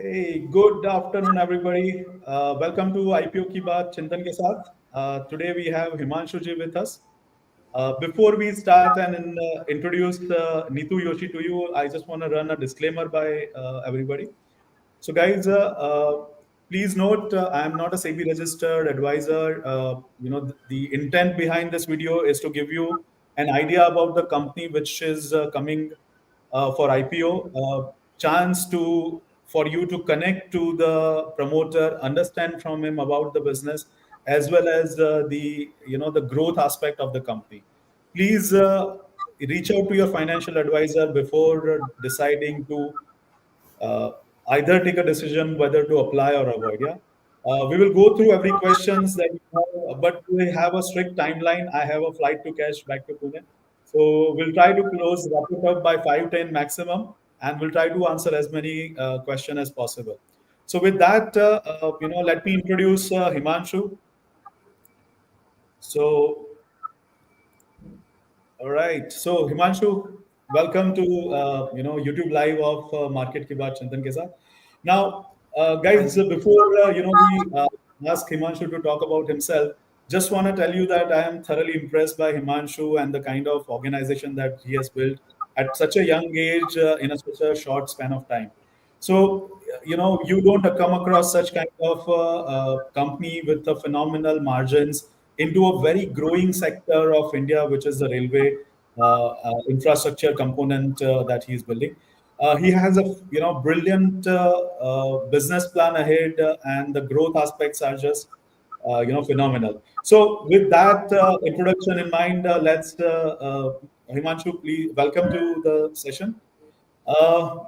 Hey, good afternoon, everybody. Welcome to IPO की बात चिंतन के साथ. Today we have Himanshu ji with us. Before we start and introduce Neetu Yoshi to you, I just want to run a disclaimer by everybody. So, guys, please note I am not a SEBI registered advisor. The intent behind this video is to give you an idea about the company which is coming for IPO. Chance to for you to connect to the promoter, understand from him about the business, as well as the growth aspect of the company. Please reach out to your financial advisor before deciding to uh, either take a decision whether to apply or avoid. Yeah, we will go through every questions that you have, but we have a strict timeline. I have a flight to catch back to Pune, so we'll try to wrap it up by 5:10 maximum, and we'll try to answer as many questions as possible. So with that, let me introduce Himanshu. So all right. So Himanshu, welcome to YouTube live of Market Ki Baat Chintan ke saath. Now, Thank guys, you. before we ask Himanshu to talk about himself, just want to tell you that I am thoroughly impressed by Himanshu and the kind of organization that he has built at such a young age in such a short span of time. So, you don't come across such kind of company with a phenomenal margins into a very growing sector of India, which is the railway infrastructure component that he's building. He has a brilliant business plan ahead, and the growth aspects are just phenomenal. So, with that introduction in mind, let's Himanshu, please welcome to the session. Uh,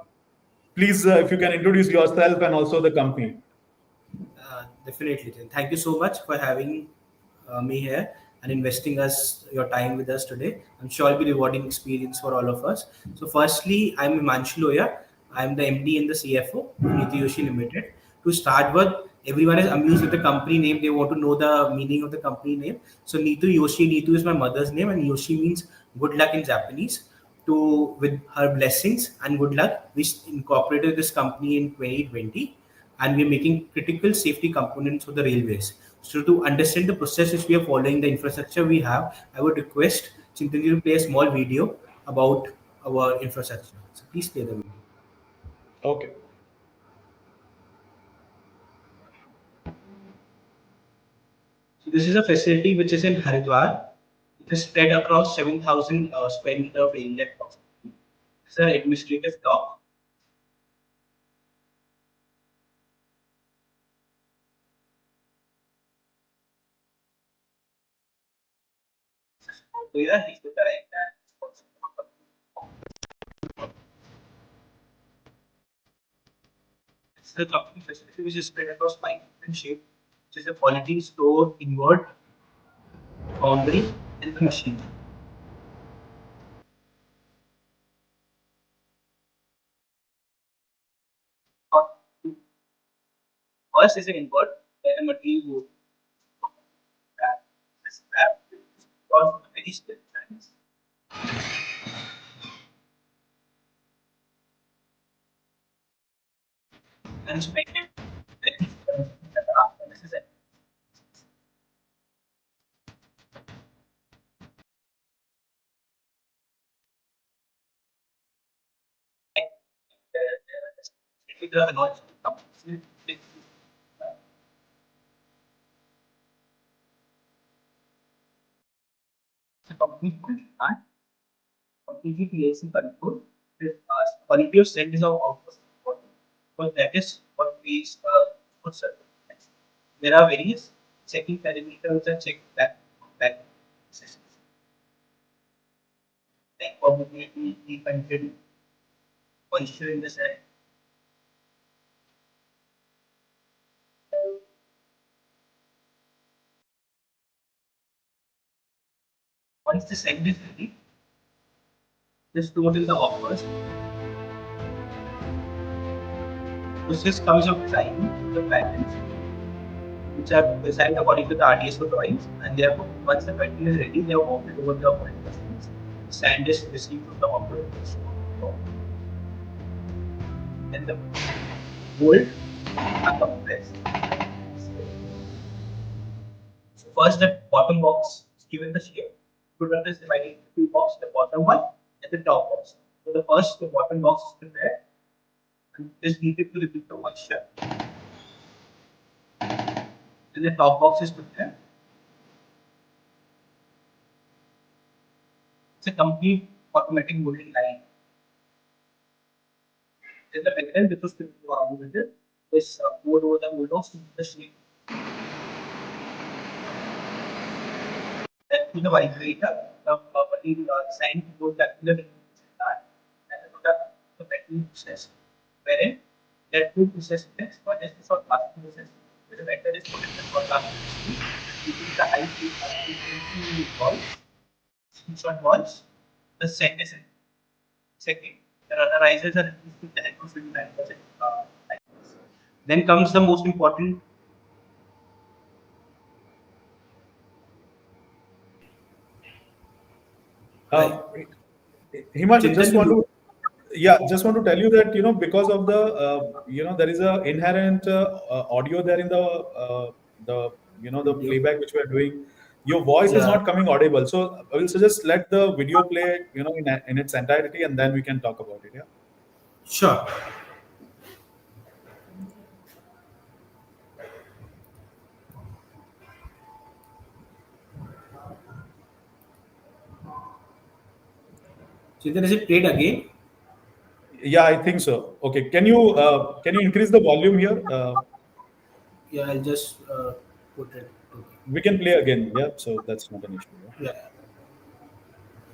Please, if you can introduce yourself and also the company. Definitely. Thank you so much for having me here and investing us your time with us today. I'm sure it'll be rewarding experience for all of us. So, firstly, I'm Himanshu Lohia. I'm the MD and the CFO of Neetu Yoshi Limited. To start with, everyone is amused with the company name. They want to know the meaning of the company name. So, Neetu Yoshi, Neetu is my mother's name, and Yoshi means good luck in Japanese. To with her blessings and good luck, we incorporated this company in 2020, and we're making critical safety components for the railways. So to understand the process which we are following, the infrastructure we have, I would request Chintan to play a small video about our infrastructure. So please play the video. Okay. So this is a facility which is in Haridwar. It is spread across 7,000 square meter of area. It's an administrative block. So yeah, he's the director. It's the company facility which is spread across 5 different shapes, which is a quality store, invert, foundry, and the machine. First is an invert, then a material goes back. This back was very stiff times. And it's made this is it. The annoyance the completely PLC control. Quality of set is of output, because that is what we put certain. There are various checking parameters and check back systems. Like probability, the content, moisture in the sand. Once the sand is ready, this stored in the offers. Process comes of trying the patterns, which are designed according to the RDSO drawings, and therefore, once the pattern is ready, they are mounted over the operating systems. Sand is received from the operating system. Then the bolt are compressed. So first the bottom box is given the shape. Product is divided into two boxes, the bottom one and the top box. So the bottom box is prepared and is needed to remove the moisture. Then the top box is prepared. It's a complete automatic molding line. Then the metal which was molded is poured over the mold of the shape. Then to the vibrator, the sign goes back to the and the product the metal process, wherein there are two process steps. One is the sort casting process, where the metal is put in the sort casting machine using the high frequency valves, short valves. The second, the risers are released with the help of 29%. Then comes the most important. Right. Himanshu, Chintan, just want to tell you that because of the there is a inherent audio there in the playback which we are doing. Your voice is yeah, not coming audible, so I will suggest let the video play in its entirety, and then we can talk about it. Yeah. sure. Chintan, is it played again? Yeah, I think so. Okay, can you increase the volume here? Yeah, I'll just put it. Okay. We can play again. Yeah, so that's not an issue. Yeah. Yeah,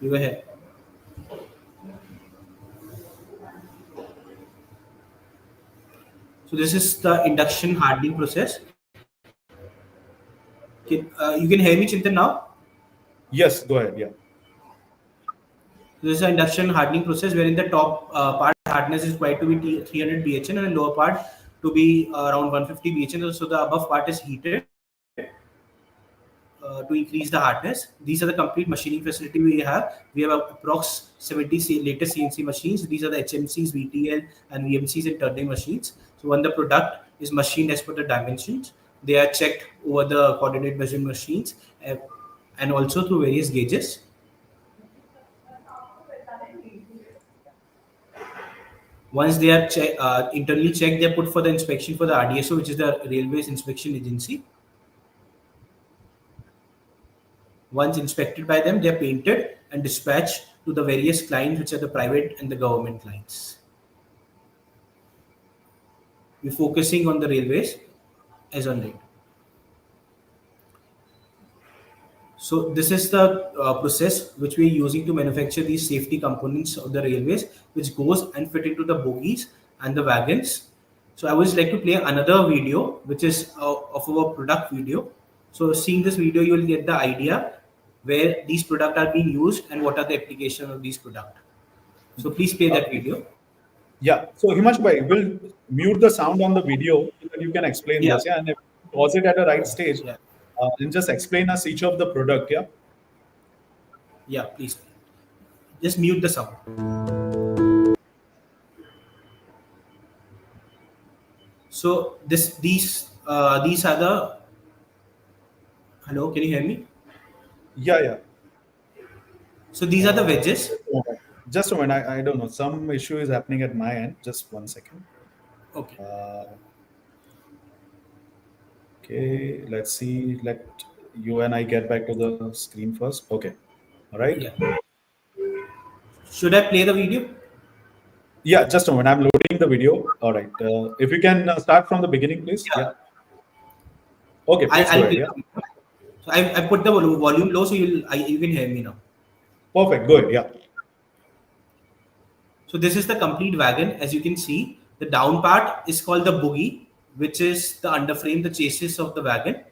you go ahead. So this is the induction hardening process. You can hear me, Chintan, now? Yes, go ahead. Yeah. So this is an induction hardening process wherein the top part hardness is required to be 300 BHN and the lower part to be around 150 BHN. So the above part is heated to increase the hardness. These are the complete machining facility we have. We have approx 70 latest CNC machines. These are the HMCs, VTL, and VMCs and turning machines. So when the product is machined as per the dimensions, they are checked over the coordinate measuring machines and also through various gauges. Once they are internally checked, they are put for the inspection for the RDSO, which is the Railways Inspection Agency. Once inspected by them, they are painted and dispatched to the various clients, which are the private and the government clients. We're focusing on the railways as on date. So this is the process which we're using to manufacture these safety components of the railways, which goes and fit into the bogies and the wagons. So I would like to play another video, which is of our product video. So seeing this video, you will get the idea where these products are being used and what are the applications of these products. So please play that video. Yeah. So Himanshu bhai, we'll mute the sound on the video so that you can explain Yeah. this. Yeah. And pause it at a right stage. Yeah. And just explain us each of the product. Yeah. Yeah, please. Just mute the sound. So these are the. Hello, can you hear me? Yeah. Yeah. So these are the wedges. Just a minute. I don't know. Some issue is happening at my end. Just 1 second. Okay. Okay. Let's see. Let you and I get back to the screen first. Okay. All right. Yeah. Should I play the video? Yeah. Just a moment. I'm loading the video. All right. If you can start from the beginning, please. Yeah. Okay. Please go ahead. Yeah. So I put the volume low so you can hear me now. Perfect. Go ahead. Yeah. So this is the complete wagon. As you can see, the down part is called the bogie, which is the underframe, the chassis of the wagon.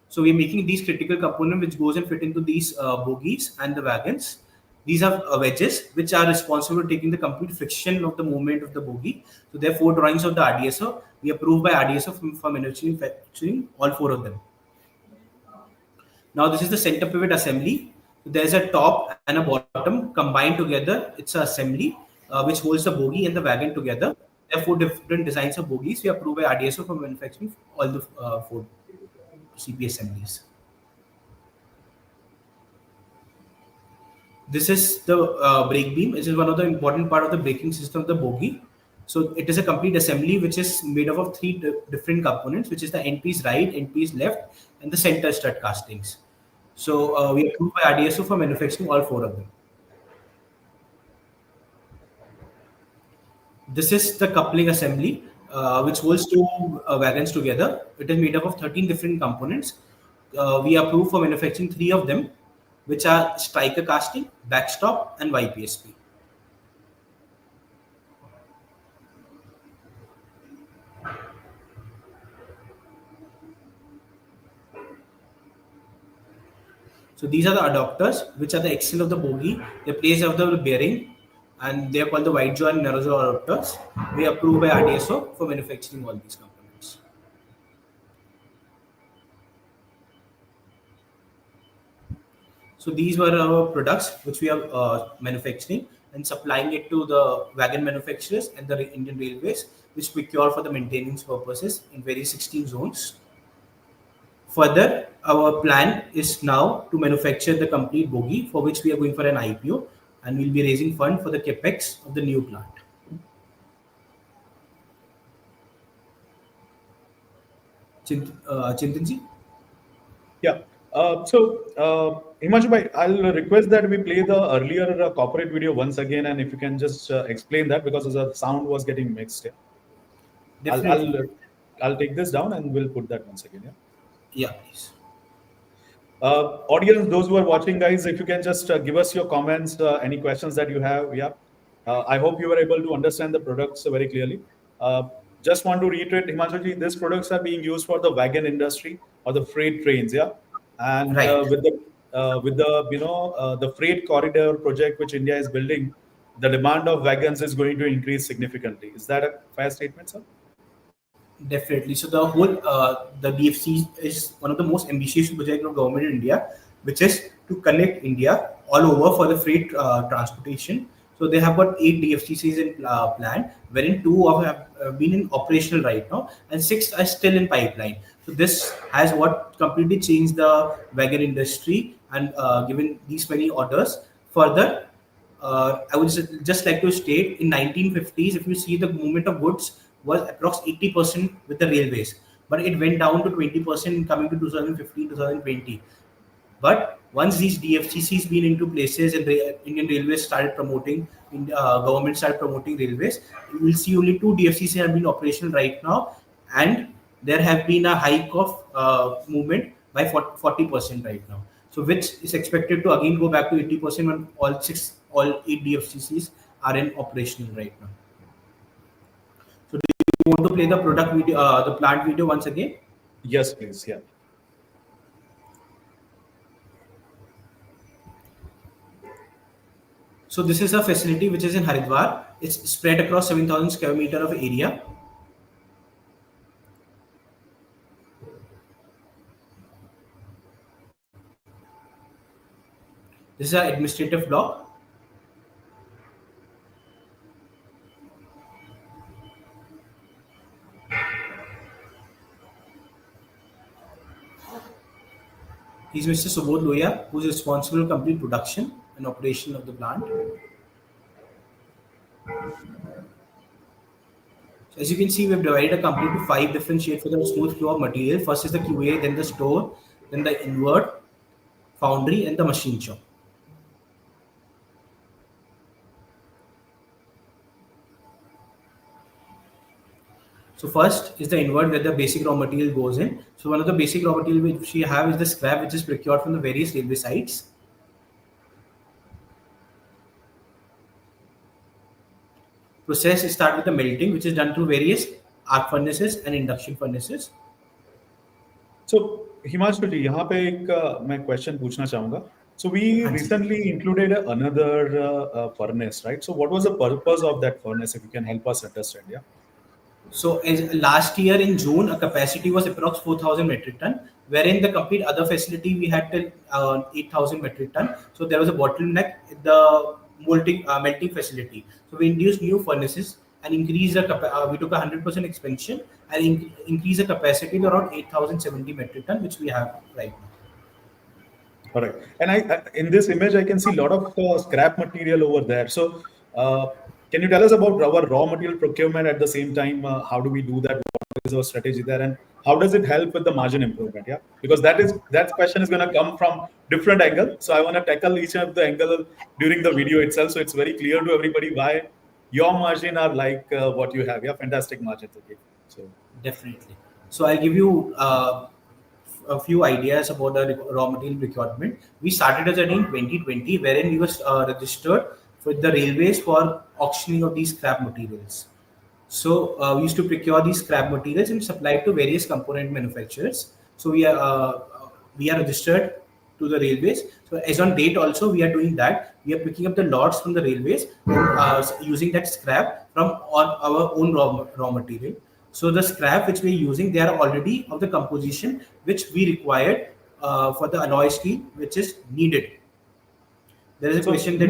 So we're making these critical component which goes and fit into these bogies and the wagons. These are wedges which are responsible for taking the complete friction of the movement of the bogie. So there are 4 drawings of the RDSO. We approved by RDSO for manufacturing all 4 of them. Now this is the center pivot assembly. There's a top and a bottom combined together. It's an assembly which holds the bogie and the wagon together. There are 4 different designs of bogies. We are approved by RDSO for manufacturing all the 4 CP assemblies. This is the brake beam. This is one of the important part of the braking system of the bogie. So it is a complete assembly which is made up of 3 different components, which is the end piece right, end piece left, and the center stud castings. So we are approved by RDSO for manufacturing all 4 of them. This is the coupling assembly, which holds 2 wagons together. It is made up of 13 different components. We are approved for manufacturing 3 of them, which are striker casting, backstop, and YPSP. So these are the adapters, which are the axle of the bogie. They place of the bearing, and they are called the wide jaw and narrow jaw adapters. We are approved by RDSO for manufacturing all these components. So these were our products which we are manufacturing and supplying it to the wagon manufacturers and the Indian Railways, which procure for the maintenance purposes in various 16 zones. Further, our plan is now to manufacture the complete bogie, for which we are going for an IPO, and we'll be raising fund for the capex of the new plant. Chintanji? Yeah. Himanshu bhai, I'll request that we play the earlier corporate video once again, and if you can just explain that, because the sound was getting mixed. Yeah? I'll take this down and we'll put that once again. Yeah. Yeah, please. Audience, those who are watching, guys, if you can just give us your comments, any questions that you have. Yeah. I hope you were able to understand the products very clearly. Just want to reiterate, Himanshu ji, these products are being used for the wagon industry or the freight trains. Yeah. And Right. with the freight corridor project which India is building, the demand of wagons is going to increase significantly. Is that a fair statement, sir? Definitely. So the whole the DFC is one of the most ambitious projects of government in India, which is to connect India all over for the freight transportation. So they have got 8 DFCCs in plan, wherein 2 have been in operational right now, and 6 are still in pipeline. So this has what completely changed the wagon industry and given these many orders. Further, I would just like to state, in 1950s, if you see, the movement of goods was approximately 80% with the railways, but it went down to 20% coming to 2015, 2020. But once these DFCCs been into places and the Indian Railways started promoting, government started promoting railways, you will see only 2 DFCCs have been operational right now, and there have been a hike of movement by 40% right now. So which is expected to again go back to 80% when all 8 DFCCs are in operational right now. So do you want to play the product video, the plant video once again? Yes, please. Yeah. So this is a facility which is in Haridwar. It's spread across 7,000 square meter of area. This is our administrative block. He's Mr. Subodh Lohia, who is responsible for complete production and operation of the plant. So as you can see, we've divided the company to 5 different shades for the smooth flow of material. First is the QA, then the store, then the invert, foundry, and the machine shop. So first is the invert, where the basic raw material goes in. So one of the basic raw material which we have is the scrap, which is procured from the various railway sites. Process start with the melting, which is done through various arc furnaces and induction furnaces. So Himanshu ji, यहाँ पे एक मैं question पूछना चाहूँगा. So we recently included another furnace, right? So what was the purpose of that furnace, if you can help us understand? Yeah. So as last year in June, a capacity was approx 4,000 metric ton, wherein the complete other facility we had till 8,000 metric ton. So there was a bottleneck in the melting facility. So we introduced new furnaces and increase we took a 100% expansion and increase the capacity to around 8,070 metric ton, which we have right now. Correct. And in this image, I can see a lot of scrap material over there. So, can you tell us about our raw material procurement at the same time? How do we do that? What is our strategy there, and how does it help with the margin improvement? Yeah, because that question is going to come from different angle. So, I want to tackle each of the angle during the video itself, so it's very clear to everybody why your margin are like what you have. Yeah, fantastic margins. Okay, so Definitely. So I'll give you a few ideas about the raw material procurement. We started as in 2020, wherein we were registered with the railways for auctioning of these scrap materials. So we used to procure these scrap materials and supply it to various component manufacturers. So we are registered to the railways. So as on date also we are doing that. We are picking up the lots from the railways using that scrap from our own raw material. So the scrap which we are using, they are already of the composition which we required for the alloy steel which is needed. There is a question that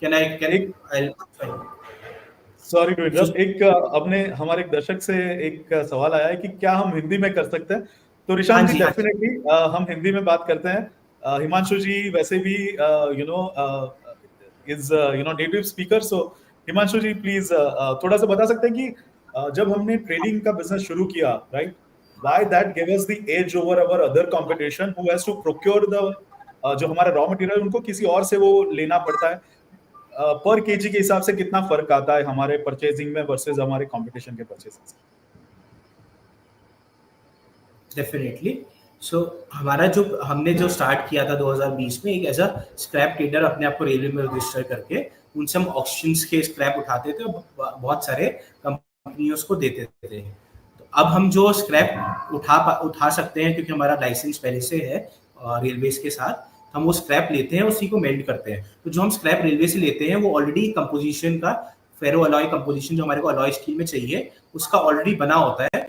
एक I'll sorry to so interrupt, एक अपने हमारे एक दर्शक से एक सवाल आया है कि क्या हम हिंदी में कर सकते हैं? तो हाँ ऋषांत जी, जी, हाँ जी। डेफिनेटली हम हिंदी में बात करते हैं। हिमांशु जी वैसे भी you know is native speaker, so Himanshu ji please थोड़ा सा बता सकते हैं कि जब हमने ट्रेडिंग का बिजनेस शुरू किया, right, why that give us the edge over our other competition who has to procure the जो हमारा रॉ मटेरियल उनको किसी और से वो लेना पड़ता है। पर केजी के हिसाब से कितना फर्क आता है हमारे परचेजिंग में वर्सेस हमारे कंपटीशन के परचेसिंग से? डेफिनेटली। सो हमारा जो हमने जो स्टार्ट किया था 2020 में, एक एज अ स्क्रैप ट्रेडर अपने आप को रेलवे में रजिस्टर करके उनसे हम ऑक्शंस के स्क्रैप उठाते थे और बहुत सारे कंपनियों को देते थे। तो अब हम जो स्क्रैप उठा सकते हैं क्योंकि हमारा लाइसेंस पहले से है रेलवेज के साथ, हम वो स्क्रैप लेते हैं, उसी को मेल्ट करते हैं। तो जो हम स्क्रैप रेलवे से लेते हैं वो ऑलरेडी कंपोजिशन का फेरो अलॉय कंपोजिशन जो हमारे को अलॉय स्टील में चाहिए उसका ऑलरेडी बना होता है।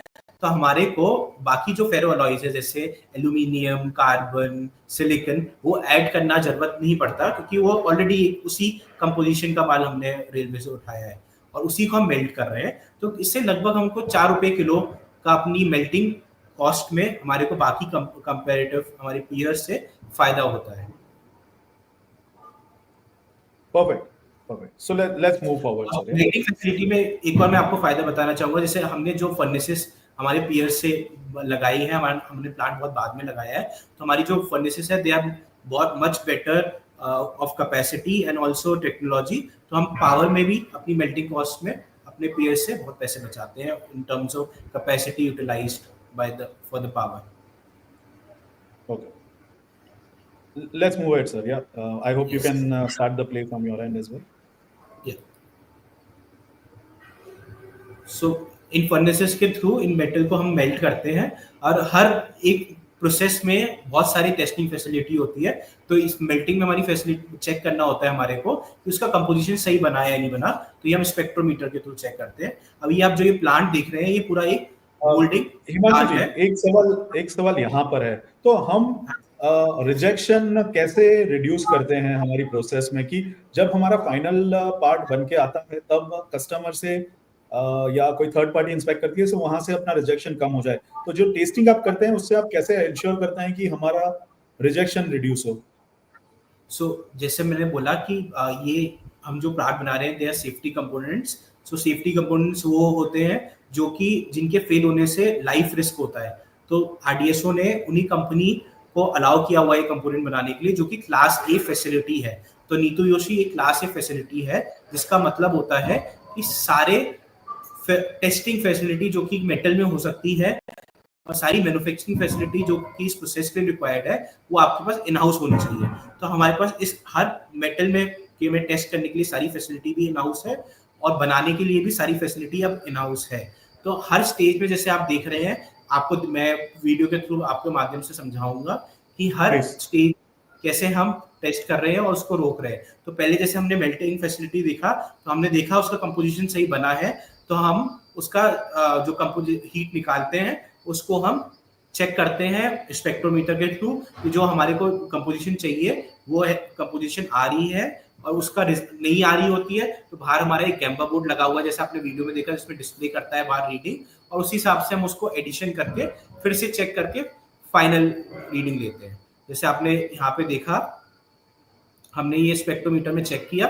तो हमारे को बाकी जो फेरो अलॉयज है जैसे एल्यूमिनियम, कार्बन, सिलिकॉन, वो ऐड करना जरूरत नहीं पड़ता क्योंकि वो ऑलरेडी उसी कंपोजिशन का माल हमने रेलवे से उठाया है और उसी को हम मेल्ट कर रहे हैं। तो इससे लगभग हमको 4 रुपए किलो का अपनी मेल्टिंग कॉस्ट में हमारे को बाकी कंपैरेटिव हमारे पीयर्स से फायदा होता है। Perfect. So let's move forward sir. Melting facility में एक और मैं आपको फायदा बताना चाहूंगा। जैसे हमने जो फर्नेसेस हमारे पीयर्स से लगाई है, हमने प्लांट बहुत बाद में लगाया है, तो हमारी जो फर्नेसेस है दे आर बहुत much better of capacity and also technology. तो हम पावर में भी अपनी मेल्टिंग कॉस्ट में अपने पीयर्स से बहुत पैसे बचाते हैं in terms of capacity utilised for the power. Okay. Let's move ahead, sir. Yeah. I hope you can start the play from your end as well. Yeah. So in furnaces के through इन metal को हम melt करते हैं और हर एक process में बहुत सारी टेस्टिंग फैसिलिटी होती है। तो इस मेल्टिंग में हमारी फैसिलिटी चेक करना होता है हमारे को कि उसका कंपोजिशन सही बना है या नहीं बना, तो ये हम स्पेक्ट्रोमीटर के थ्रू चेक करते हैं। अभी आप जो ये प्लांट देख रहे हैं ये पूरा एक हिमांशु जी, एक सवाल यहाँ पर है, तो हम रिजेक्शन कैसे रिड्यूस करते हैं हमारी प्रोसेस में कि जब हमारा फाइनल पार्ट बन के आता है तब कस्टमर से या कोई थर्ड पार्टी इंस्पेक्ट करती है, तो वहां से अपना रिजेक्शन कम हो जाए। तो जो टेस्टिंग आप करते हैं उससे आप कैसे इंश्योर करते हैं कि हमारा रिजेक्शन रिड्यूस हो? जैसे मैंने बोला कि ये हम जो प्लांट बना रहे हैं they are safety components. Safety components वो होते हैं जो कि जिनके फेल होने से लाइफ रिस्क होता है। तो RDSO ने उन्हीं कंपनी को अलाउ किया हुआ है कंपोनेंट बनाने के लिए जो कि क्लास ए फैसिलिटी है। तो नीतू योशी एक क्लास ए फैसिलिटी है जिसका मतलब होता है कि सारे टेस्टिंग फैसिलिटी जो कि मेटल में हो सकती है और सारी मैन्युफैक्चरिंग फैसिलिटी जो कि इस प्रोसेस के लिए रिक्वायर्ड है वो आपके पास इन हाउस होनी चाहिए। तो हमारे पास इस हर मेटल में टेस्ट करने के लिए सारी फैसिलिटी भी इन हाउस है और बनाने के लिए भी सारी फैसिलिटी अब इन हाउस है। तो हर स्टेज में जैसे आप देख रहे हैं, आपको मैं वीडियो के थ्रू आपके माध्यम से समझाऊंगा कि हर स्टेज कैसे हम टेस्ट कर रहे हैं और उसको रोक रहे हैं। तो पहले जैसे हमने मेल्टिंग फैसिलिटी देखा तो हमने देखा उसका कंपोजिशन सही बना है, तो हम उसका जो हीट निकालते हैं उसको हम चेक करते हैं स्पेक्ट्रोमीटर के थ्रू कि जो हमारे को कंपोजिशन चाहिए वो है कंपोजिशन आ रही है और उसका नहीं आ रही होती है तो बाहर हमारा एक गैम्बा बोर्ड लगा हुआ है, जैसे आपने वीडियो में देखा, जिसमें डिस्प्ले करता है बाहर रीडिंग, और उसी हिसाब से हम उसको एडिशन करके फिर से चेक करके फाइनल रीडिंग लेते हैं। जैसे आपने यहाँ पे देखा, हमने ये स्पेक्ट्रोमीटर में चेक किया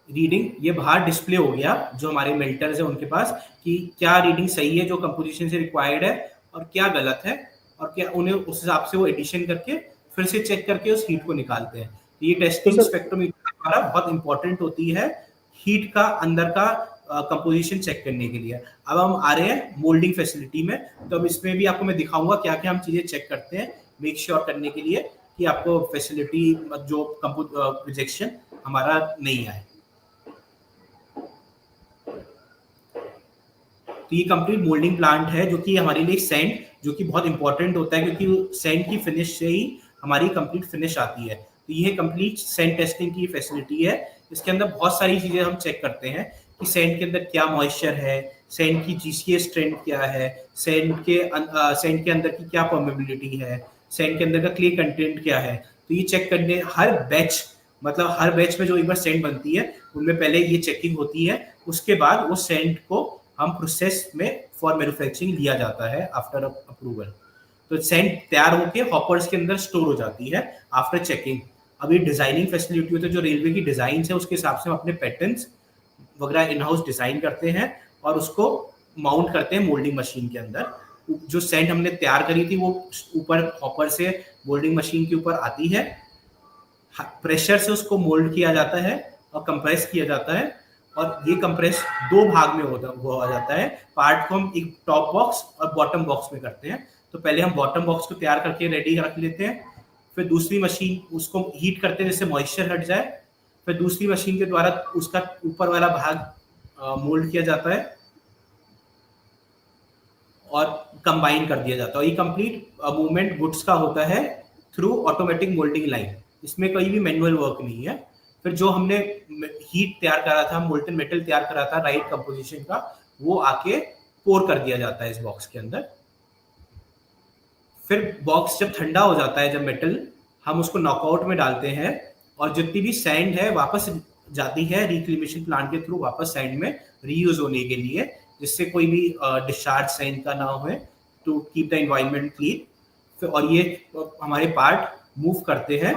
रीडिंग, ये बाहर डिस्प्ले हो गया जो हमारे मेल्टर्स है उनके पास, कि क्या रीडिंग सही है जो कंपोजिशन से रिक्वायर्ड है और क्या गलत है, और क्या उन्हें उस हिसाब से वो एडिशन करके फिर से चेक करके उस हीट को निकालते हैं। तो ये टेस्टिंग स्पेक्ट्रोमीटर हमारा बहुत इंपॉर्टेंट होती है हीट का अंदर का कंपोजिशन चेक करने के लिए। अब हम आ रहे हैं मोल्डिंग फैसिलिटी में, तो अब इसमें भी आपको मैं दिखाऊंगा क्या क्या हम चीजें चेक करते हैं मेक श्योर करने के लिए कि आपको फैसिलिटी जो रिजेक्शन हमारा नहीं आए। तो ये कंप्लीट मोल्डिंग प्लांट है जो कि हमारे लिए सैंड, जो कि बहुत इंपॉर्टेंट होता है क्योंकि सैंड की फिनिश से ही हमारी कंप्लीट फिनिश आती है। तो ये कंप्लीट सैंड टेस्टिंग की फैसिलिटी है। इसके अंदर बहुत सारी चीजें हम चेक करते हैं कि सैंड के अंदर क्या मॉइस्चर है, सैंड की जीसीएस स्ट्रेंथ क्या है, सैंड के अंदर की क्या परमेबिलिटी है, सैंड के अंदर का क्ले कंटेंट क्या है। तो ये चेक करने हर बैच, मतलब हर बैच में जो एक बार सैंड बनती है उनमें पहले ये चेकिंग होती है, उसके बाद वो सैंड को हम प्रोसेस में फॉर मैन्युफैक्चरिंग लिया जाता है आफ्टर अप्रूवल। तो सैंड तैयार होके हॉपर्स के अंदर स्टोर हो जाती है आफ्टर चेकिंग। अब ये डिजाइनिंग फैसिलिटी होती है, जो रेलवे की डिजाइन है उसके हिसाब से हम अपने पैटर्न्स वगैरह इन हाउस डिजाइन करते हैं और उसको माउंट करते हैं मोल्डिंग मशीन के अंदर। जो सैंड हमने तैयार करी थी वो ऊपर हॉपर से मोल्डिंग मशीन के ऊपर आती है, प्रेशर से उसको मोल्ड किया जाता है और कंप्रेस किया जाता है, और ये कंप्रेस दो भाग में हो जाता है। पार्ट को हम एक टॉप बॉक्स और बॉटम बॉक्स में करते हैं। तो पहले हम बॉटम बॉक्स को तैयार करके रेडी रख लेते हैं, फिर दूसरी मशीन उसको हीट करते हैं जिससे मॉइस्चर हट जाए, फिर दूसरी मशीन के द्वारा उसका ऊपर वाला भाग मोल्ड किया जाता है और कंबाइन कर दिया जाता है। ये कंप्लीट मूवमेंट गुड्स का होता है थ्रू ऑटोमेटिक मोल्डिंग लाइन, इसमें कोई भी मैनुअल वर्क नहीं है। फिर जो हमने हीट तैयार करा था, मोल्टन मेटल तैयार करा था राइट कंपोजिशन का, वो आके पोर कर दिया जाता है इस बॉक्स के अंदर। फिर बॉक्स जब ठंडा हो जाता है, जब मेटल, हम उसको नॉकआउट में डालते हैं और जितनी भी सैंड है वापस जाती है रिक्लेमेशन प्लांट के थ्रू वापस सैंड में रीयूज होने के लिए, जिससे कोई भी डिस्चार्ज सैंड का ना हो, to keep the environment clean. और ये हमारे पार्ट मूव करते हैं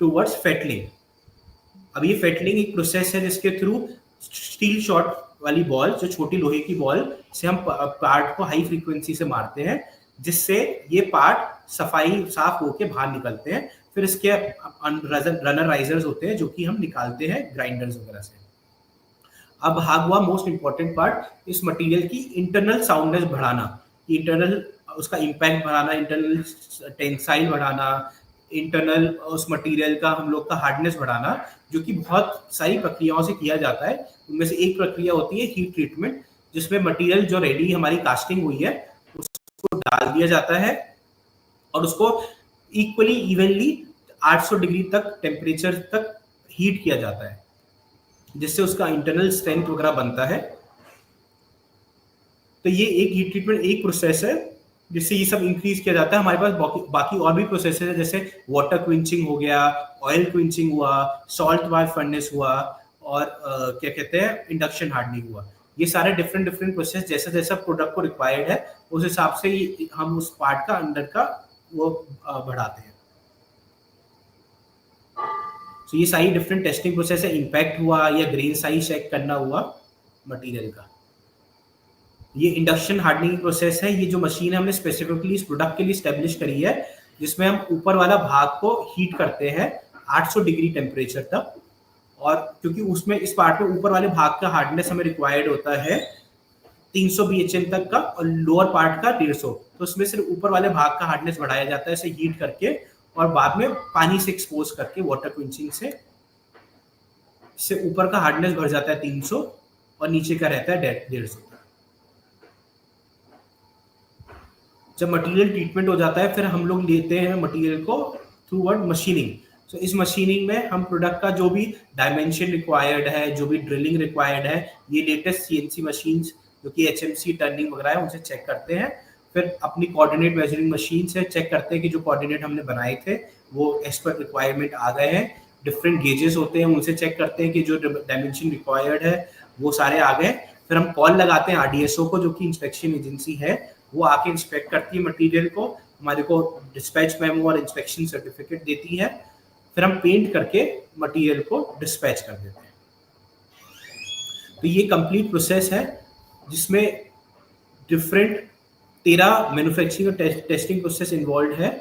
टूवर्ड्स फेटलिंग। अब ये फेटलिंग एक प्रोसेस है जिसके थ्रू स्टील शॉट वाली बॉल, जो छोटी लोहे की बॉल से हम पार्ट को हाई फ्रीक्वेंसी से मारते हैं, जिससे ये पार्ट साफ होके बाहर निकलते हैं। फिर इसके रनर राइजर्स होते हैं जो कि हम निकालते हैं ग्राइंडर्स वगैरह से। अब भाग हुआ मोस्ट इंपॉर्टेंट पार्ट, इस मटेरियल की इंटरनल साउंडनेस बढ़ाना, इंटरनल उसका इम्पैक्ट बढ़ाना, इंटरनल टेंसाइल बढ़ाना, इंटरनल उस मटेरियल का हम लोग का हार्डनेस बढ़ाना, जो कि बहुत सारी प्रक्रियाओं से किया जाता है। उनमें से एक प्रक्रिया होती है हीट ट्रीटमेंट, जिसमें मटेरियल जो रेडी हमारी कास्टिंग हुई है उसको डाल दिया जाता है और उसको इक्वली इवनली 800 डिग्री तक टेम्परेचर तक हीट किया जाता है, जिससे उसका इंटरनल स्ट्रेंथ वगैरह बनता है। तो ये एक हीट ट्रीटमेंट एक प्रोसेस है जिससे ये सब इंक्रीज किया जाता है। हमारे पास बाकी और भी प्रोसेस है, जैसे वाटर क्विंचिंग हो गया, ऑयल क्विंचिंग हुआ, सॉल्ट बार फर्नेस हुआ, और क्या कहते हैं इंडक्शन हार्डनिंग हुआ। ये सारे डिफरेंट प्रोसेस जैसा जैसा प्रोडक्ट को रिक्वायर्ड है उस हिसाब से हम उस पार्ट का अंदर का वो बढ़ाते हैं। तो ये सारी डिफरेंट टेस्टिंग प्रोसेस है, इम्पैक्ट हुआ या ग्रेन साइज चेक करना हुआ मटेरियल का। ये इंडक्शन हार्डनिंग प्रोसेस है। ये जो मशीन है हमने स्पेसिफिकली इस प्रोडक्ट के लिए स्टैब्लिश करी है, जिसमें हम ऊपर वाला भाग को हीट करते हैं 800 डिग्री टेम्परेचर तक, और क्योंकि उसमें इस पार्ट में ऊपर वाले भाग का हार्डनेस हमें रिक्वायर्ड होता है 300 BHM तक का और लोअर पार्ट का 150, तो उसमें सिर्फ ऊपर वाले भाग का हार्डनेस बढ़ाया जाता है इसे हीट करके, और बाद में पानी से एक्सपोज करके वाटर क्विंचिंग से ऊपर का हार्डनेस बढ़ जाता है 300 और नीचे का रहता है 150। जब मटेरियल ट्रीटमेंट हो जाता है फिर हम लोग लेते हैं मटेरियल को थ्रूवर्ड मशीनिंग। तो इस मशीनिंग में हम प्रोडक्ट का जो भी डायमेंशन रिक्वायर्ड है, जो भी ड्रिलिंग रिक्वायर्ड है, ये लेटेस्ट CNC मशीन्स जो कि HMC टर्निंग वगैरह है उनसे चेक करते हैं। फिर अपनी कोऑर्डिनेट मेजरिंग मशीन से चेक करते हैं कि जो कोऑर्डिनेट हमने बनाए थे वो एज पर रिक्वायरमेंट आ गए हैं। डिफरेंट गेजेस होते हैं, उनसे चेक करते हैं कि जो डायमेंशन रिक्वायर्ड है वो सारे आ गए। फिर हम कॉल लगाते हैं आरडीएसओ को, जो कि इंस्पेक्शन एजेंसी है, वो आके इंस्पेक्ट करती है मटेरियल को, हमारे को डिस्पैच मेमो और इंस्पेक्शन सर्टिफिकेट देती है। फिर हम पेंट करके मटेरियल को डिस्पैच कर देते हैं। तो ये कंप्लीट प्रोसेस है जिसमें डिफरेंट 13 मैन्युफैक्चरिंग और टेस्टिंग प्रोसेस इन्वॉल्व है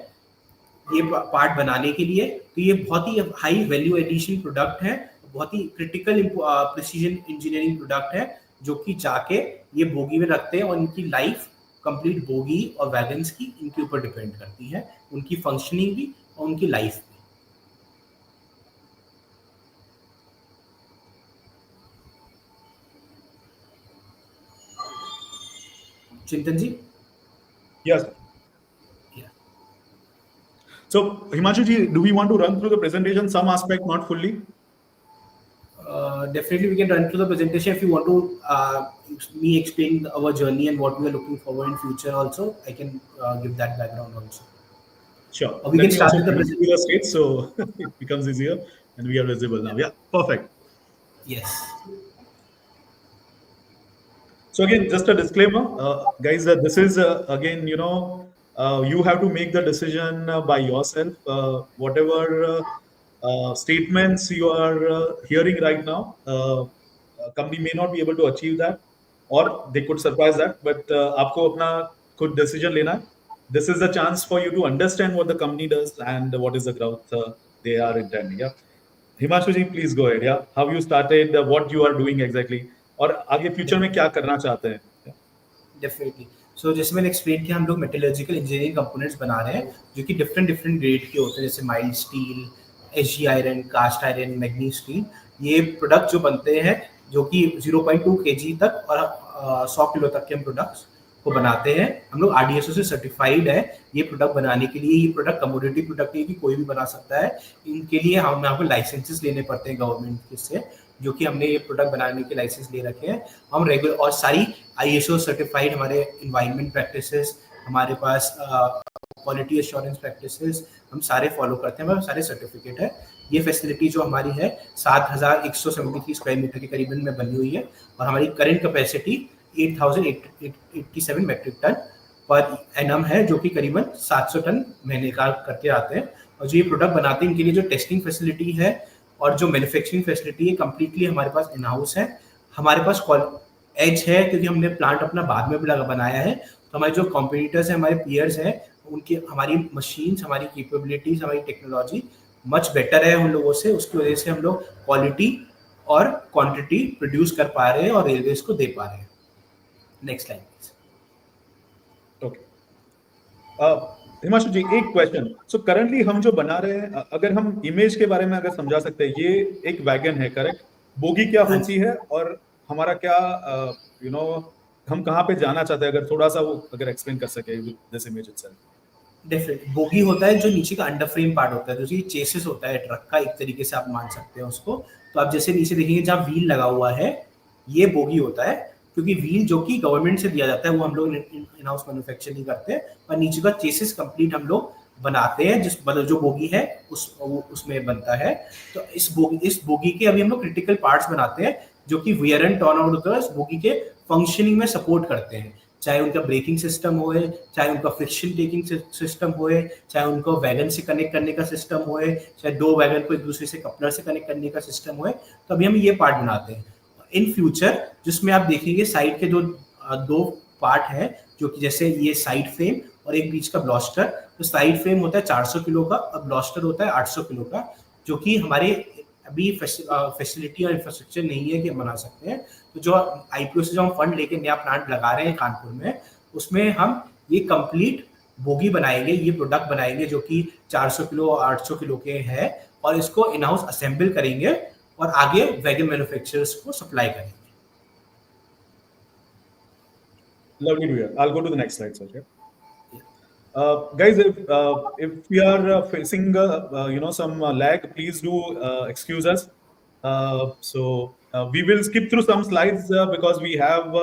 ये पार्ट बनाने के लिए। तो ये बहुत ही हाई वैल्यू एडिशन प्रोडक्ट है, बहुत ही क्रिटिकल प्रिसीजन इंजीनियरिंग प्रोडक्ट है, जो कि जाके ये बोगी में रखते हैं और इनकी लाइफ कंप्लीट बोगी और वैगन्स की इनके ऊपर डिपेंड करती है, उनकी फंक्शनिंग भी और उनकी लाइफ भी। चिंतन जी? Yes. Yeah. So, Himanshu ji, do we want to run through the presentation, some aspect, not fully? Definitely we can run through the presentation. If you want to me explain our journey and what we are looking forward in future also, I can give that background also. Sure. Or we Let can me start also with the give you the presentation. state so it becomes easier and we are visible now. Yeah, perfect. Yes. So again, just a disclaimer, guys, this is again, you have to make the decision by yourself. Whatever statements you are hearing right now, a company may not be able to achieve that, or they could surpass that. But आपको अपना खुद decision लेना है. This is the chance for you to understand what the company does and what is the growth they are intending. Yeah. Himanshu ji, please go ahead. Yeah how you started, what you are doing exactly, और आगे future में क्या करना चाहते हैं. Definitely. सो जैसे मैंने explain किया, हम लोग मेटलर्जिकल इंजीनियरिंग कंपोनेंट्स बना रहे हैं जो कि डिफरेंट डिफरेंट ग्रेड के होते हैं, जैसे mild steel, SG iron, cast iron, manganese steel. ये प्रोडक्ट जो बनते हैं जो कि 0.2 kg तक और 100 किलो तक के हम प्रोडक्ट्स को बनाते हैं. हम लोग आरडीएसओ से सर्टिफाइड है ये प्रोडक्ट बनाने के लिए. ये प्रोडक्ट कमोडिटी प्रोडक्ट है कि कोई भी बना सकता है. इनके लिए हमें आपको लाइसेंसेस लेने पड़ते हैं गवर्नमेंट से, जो कि हमने ये प्रोडक्ट बनाने के लाइसेंस ले रखे हैं. हम रेगुलर और सारी आईएसओ सर्टिफाइड हमारे इन्वायरमेंट प्रैक्टिसेस, हमारे पास क्वालिटी एश्योरेंस प्रैक्टिसेस हम सारे फॉलो करते हैं, हमारे सारे सर्टिफिकेट है. ये फैसिलिटी जो हमारी है 7173 स्क्वायर मीटर के करीबन में बनी हुई है और हमारी current capacity 8087 metric ton per annum है, जो कि करीबन 700 टन महीने का करके आते हैं. और जो ये प्रोडक्ट बनाते हैं इनके लिए जो टेस्टिंग फैसिलिटी है और जो मैन्युफैक्चरिंग फैसिलिटी है कंप्लीटली हमारे पास इन हाउस है. हमारे पास एज है क्योंकि हमने प्लांट अपना बाद में बनाया है. तो हमारे जो कॉम्पिटिटर्स हैं, हमारे पीयर्स हैं, उनकी हमारी मशीन्स, हमारी कैपेबिलिटीज, हमारी टेक्नोलॉजी मच बेटर है उन लोगों से. उसकी वजह से हम लोग क्वालिटी और क्वांटिटी प्रोड्यूस कर पा रहे हैं और रेलवेज को दे पा रहे हैं. Next line please. Okay. Himanshu ji, एक क्वेश्चन. सो करंटली हम जो बना रहे हैं, अगर हम इमेज के बारे में अगर समझा सकते हैं, ये एक वैगन है, करेक्ट? बोगी क्या होती है और हमारा क्या हम कहाँ पे जाना चाहते हैं, अगर थोड़ा सा वो अगर एक्सप्लेन कर सके with this image itself. Definitely bogie होता है जो नीचे का अंडर फ्रेम पार्ट होता है, जो ये चेसिस होता है ट्रक का, एक तरीके से आप मान सकते हैं उसको. तो आप जैसे नीचे देखेंगे जहाँ व्हील लगा हुआ है, ये बोगी होता है, क्योंकि व्हील जो कि गवर्नमेंट से दिया जाता है वो हम लोग इन हाउस मैन्युफैक्चर नहीं करते. और नीचे का चेसिस कंप्लीट हम लोग बनाते हैं, जिस मतलब जो बोगी है उसमें बनता है. तो इस बोगी के अभी हम लोग क्रिटिकल पार्ट्स बनाते हैं जो कि वियर एंड टर्न आउट होता है, बोगी के फंक्शनिंग में सपोर्ट करते हैं. चाहे उनका ब्रेकिंग सिस्टम हो, चाहे उनका फ्रिक्शन टेकिंग सिस्टम हो, चाहे उनको वैगन से कनेक्ट करने का सिस्टम हो, चाहे दो वैगन को एक दूसरे से कपलर से कनेक्ट करने का सिस्टम हो. तो अभी हम ये पार्ट बनाते हैं. इन फ्यूचर जिसमें आप देखेंगे साइड के जो दो पार्ट है, जो कि जैसे ये साइड फ्रेम और एक बीच का ब्लास्टर. तो साइड फ्रेम होता है 400 किलो का और ब्लास्टर होता है 800 किलो का, जो कि हमारे अभी फैसिलिटी और इंफ्रास्ट्रक्चर नहीं है कि हम बना सकते हैं. तो जो आईपीओ से जो हम फंड लेके नया प्लांट लगा रहे हैं कानपुर में, उसमें हम ये कंप्लीट बोगी बनाएंगे, ये प्रोडक्ट बनाएंगे जो कि 400 किलो और 800 किलो के हैं, और इसको इन हाउस असेंबल करेंगे और आगे वैगन मैन्युफैक्चरर्स को सप्लाई करेंगे. Lovely to hear. I'll go to the next slide, sir. Guys, if we are facing some lag, please do excuse us. So we will skip through some slides because we have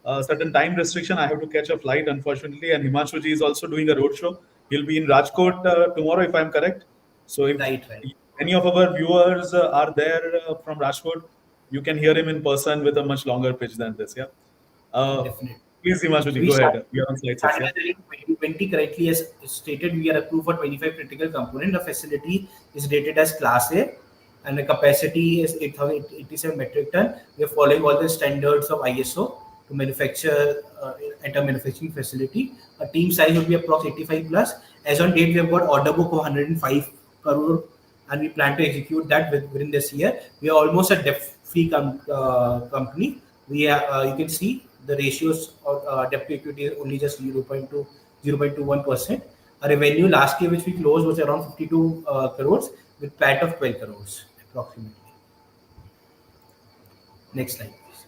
a certain time restriction. I have to catch a flight, unfortunately, and Himanshu ji is also doing a road show. He'll be in Rajkot tomorrow, if I'm correct. So if Right. any of our viewers are there from Rashford, you can hear him in person with a much longer pitch than this. Yeah. Uh, Definitely. Please, Himanshu So ji, we go started, ahead. We are on slide 6. started Yeah. as in 2020, correctly as stated, we are approved for 25 critical component. The facility is rated as Class A and the capacity is 8,087 metric ton. We are following all the standards of ISO to manufacture at a manufacturing facility. A team size will be approximately 85 plus. As on date, we have got order book of 105 crore and we plan to execute that within this year. We are almost a debt-free company. We are, you can see the ratios of debt to equity is only just 0.21%. Our revenue last year, which we closed, was around 52 crores with PAT of 12 crores approximately. Next slide, please.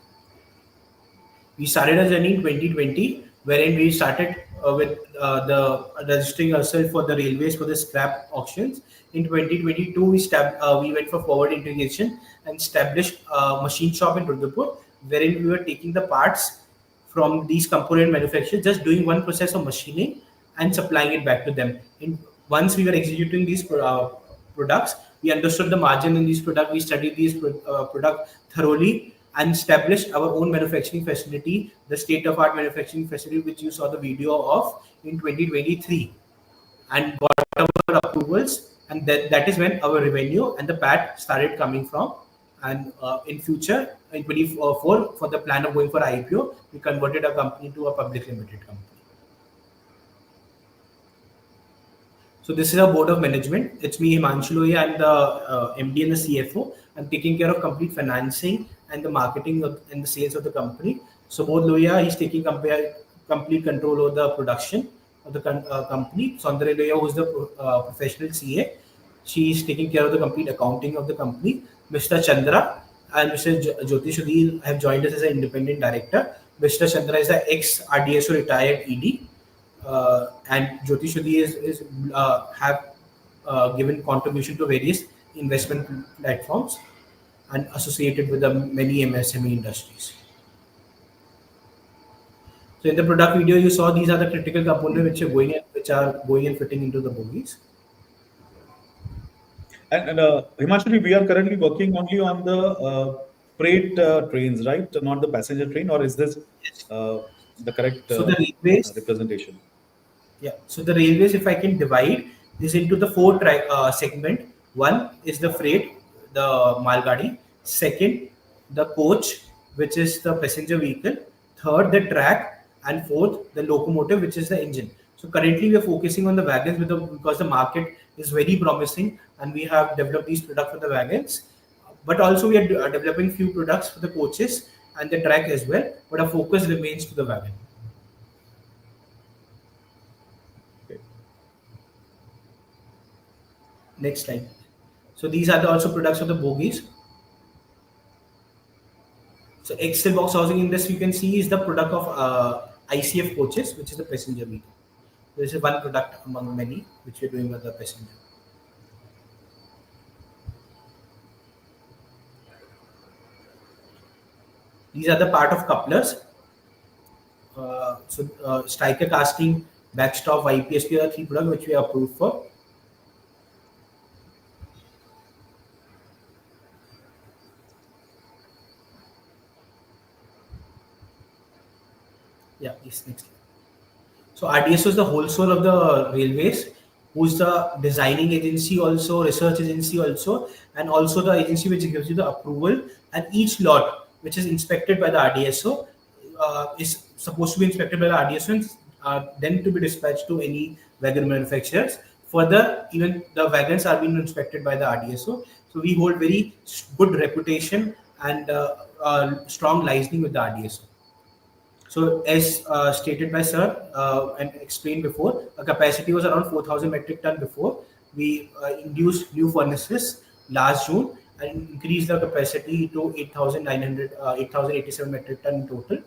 We started a journey in 2020, wherein we started with the registering ourselves for the railways for the scrap auctions. In 2022, we went for forward integration and established a machine shop in Rudapur, wherein we were taking the parts from these component manufacturers, just doing one process of machining and supplying it back to them. Once we were executing these products, we understood the margin in these products. We studied these products thoroughly and established our own manufacturing facility, the state-of-art manufacturing facility, which you saw the video of in 2023, and got our approvals. And that is when our revenue and the PAT started coming from. And in future, in 24, for the plan of going for IPO, we converted our company to a public limited company. So this is our board of management. It's me, Himanshu Lohia. I'm the MD and the CFO. I'm taking care of complete financing and the marketing and the sales of the company. So both Lohia, he's taking complete control over the production of the company. Saundra Lohia, who's the professional CA, she is taking care of the complete accounting of the company. Mr. Chandra and Mr. Jyoti Sudhir have joined us as an independent director. Mr. Chandra is an ex RDSO retired ED. And Jyoti Sudhi have given contribution to various investment platforms and associated with the many MSME industries. So in the product video, you saw these are the critical components which are going and fitting into the bogies. And Himanshu ji, we are currently working only on the freight trains, right? Not the passenger train, or is this the correct So the railways, representation? yeah. So the railways, if I can divide this into the four segment. One is the freight, the malgadi. Second, the coach, which is the passenger vehicle. Third, the track, and fourth, the locomotive, which is the engine. So currently, we are focusing on the wagons because the market is very promising, and we have developed these products for the wagons. But also, we are developing few products for the coaches and the track as well. But our focus remains to the wagon. Okay. Next slide. So these are also products of the bogies. So Excel box housing industry, you can see, is the product of ICF coaches, which is the passenger vehicle. This is one product among many which we are doing with the passenger. These are the part of couplers. Striker casting, backstop, YPSP are three products which we are approved for. Yeah, yes, next. So RDSO is the whole soul of the railways, who's the designing agency also, research agency also, and also the agency which gives you the approval. And each lot which is inspected by the RDSO is supposed to be inspected by the RDSO and then to be dispatched to any wagon manufacturers. Further, even the wagons are being inspected by the RDSO. So we hold very good reputation and strong licensing with the RDSO. So as stated by sir and explained before, a capacity was around 4,000 metric ton before. We induced new furnaces last June and increased the capacity to 8,087 metric ton in total.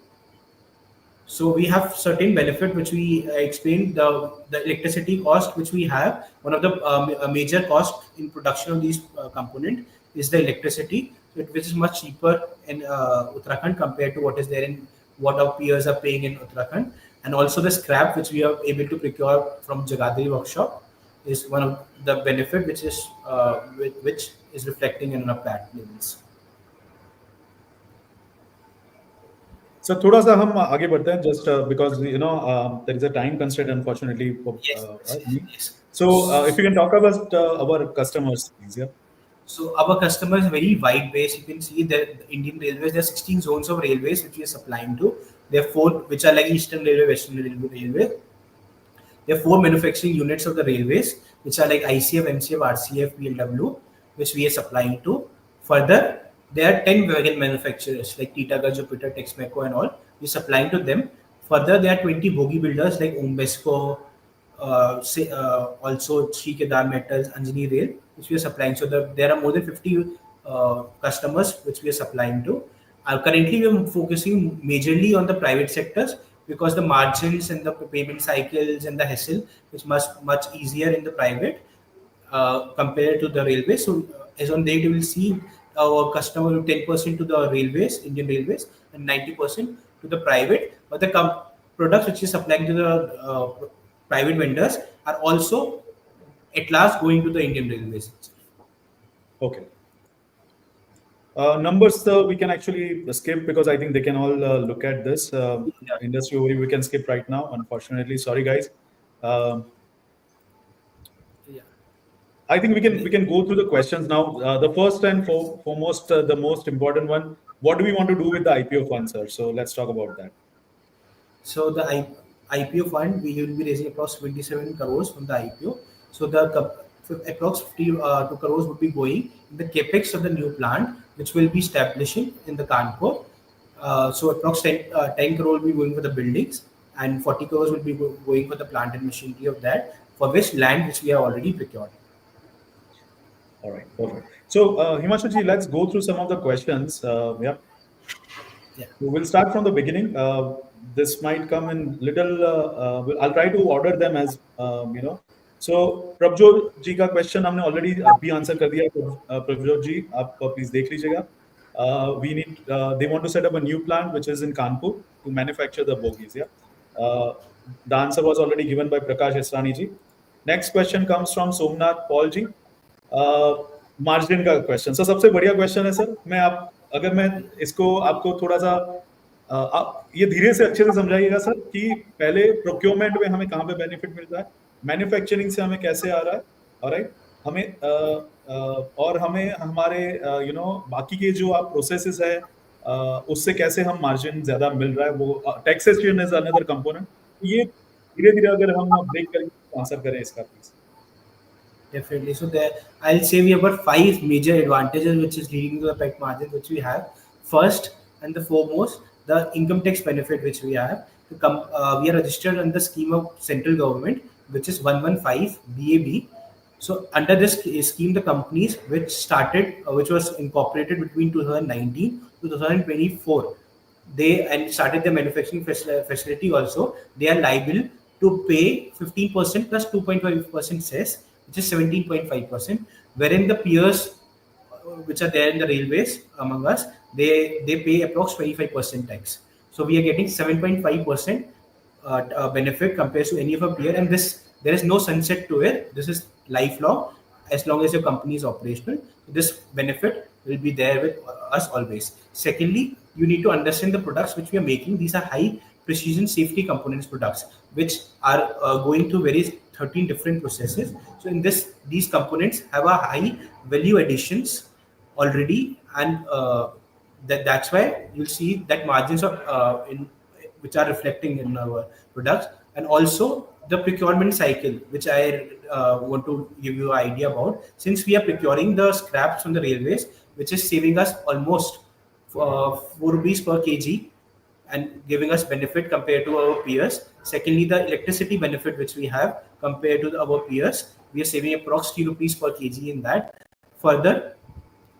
So we have certain benefit which we explained, the electricity cost which we have. One of the major cost in production of these component is the electricity, which is much cheaper in Uttarakhand compared to what is there in what our peers are paying in Uttarakhand, and also the scrap which we are able to procure from Jagadri workshop. is one of the benefit which is reflecting in our PAT levels. So थोड़ा सा हम आगे बढ़ते हैं just because there is a time constraint unfortunately for Yes, yes, me. yes. So if you can talk about our customers, please. Yeah. So our customers are very wide base. You can see that the Indian Railways, there are 16 zones of railways which we are supplying to. There are 4 which are like Eastern Railway, Western Railway. There are 4 manufacturing units of the railways which are like ICF, MCF, RCF, PLW, which we are supplying to. Further, there are 10 wagon manufacturers like Titagarh, Jupiter, Texmaco and all. We are supplying to them. Further, there are 20 bogie builders like Umbesco, also Sri Kedar Metals, Anjani Rail, which we are supplying. So there are more than 50 customers which we are supplying to. Currently, we are focusing majorly on the private sectors because the margins and the payment cycles and the hassle is much easier in the private compared to the railway. So as on date, you will see our customer 10% to the railways, Indian Railways, and 90% to the private. But the products which is supplying to the private vendors are also at last going to the Indian Railways. Okay. Numbers we can actually skip because I think they can all look at this Yeah. industry overview. We can skip right now. Unfortunately, sorry guys. Um Yeah. I think we can go through the questions now. The first and foremost, the most important one. What do we want to do with the IPO fund, sir? So let's talk about that. So the IPO fund, we will be raising approx 27 crores from the IPO. So the approx 52 crores would be going in the capex of the new plant, which will be establishing in the Kanpur. So approx 10 crore will be going for the buildings, and 40 crores will be going for the plant and machinery of that, for which land which we have already procured. All right, perfect. So Himanshu ji, let's go through some of the questions. Yeah. Yeah. So we'll start from the beginning. This might come in little. I'll try to order them as So Prabjot ji का question हमने already अभी answer कर दिया. Prabjot ji, आप please देख लीजिएगा. They want to set up a new plant which is in Kanpur to manufacture the bogies. Yeah. The answer was already given by Prakash Esrani ji. Next question comes from Somnath Paul ji. Margin का question sir सबसे बढ़िया question है sir अगर मैं इसको आपको थोड़ा सा आप ये धीरे से अच्छे से समझाइएगा सर कि पहले प्रोक्योरमेंट में हमें कहाँ पे बेनिफिट मिल रहा है मैन्युफैक्चरिंग से हमें कैसे आ रहा है ऑलराइट हमें और हमें हमारे बाकी के जो आप प्रोसेसेस है उससे कैसे हम मार्जिन ज्यादा मिल रहा है वो टैक्सेशन इज अनदर कंपोनेंट ये धीरे धीरे अगर हम ब्रेक करके आंसर करें इसका please Definitely. So there, I'll say we have got 5 major advantages which is leading to the PEC margin which we have. First and the foremost, the income tax benefit which we have. We are registered under the scheme of central government which is 115 BAB. So under this scheme, the companies which started, which was incorporated between 2019 to 2024, they and started their manufacturing facility also, they are liable to pay 15% plus 2.5% cess, which is 17.5%, wherein the peers which are there in the railways among us, they pay approx 25% tax. So we are getting 7.5% benefit compared to any of our peer, and this there is no sunset to it. This is lifelong as long as your company is operational. This benefit will be there with us always. Secondly, you need to understand the products which we are making. These are high precision safety components products which are going through various 13 different processes. So in these components have a high value additions already, and that's why you'll see that margins are which are reflecting in our products. And also the procurement cycle, which I want to give you an idea about. Since we are procuring the scraps from the railways, which is saving us almost 4 rupees per kg and giving us benefit compared to our peers. Secondly, the electricity benefit which we have compared to our peers, we are saving approx 3 rupees per kg in that. Further,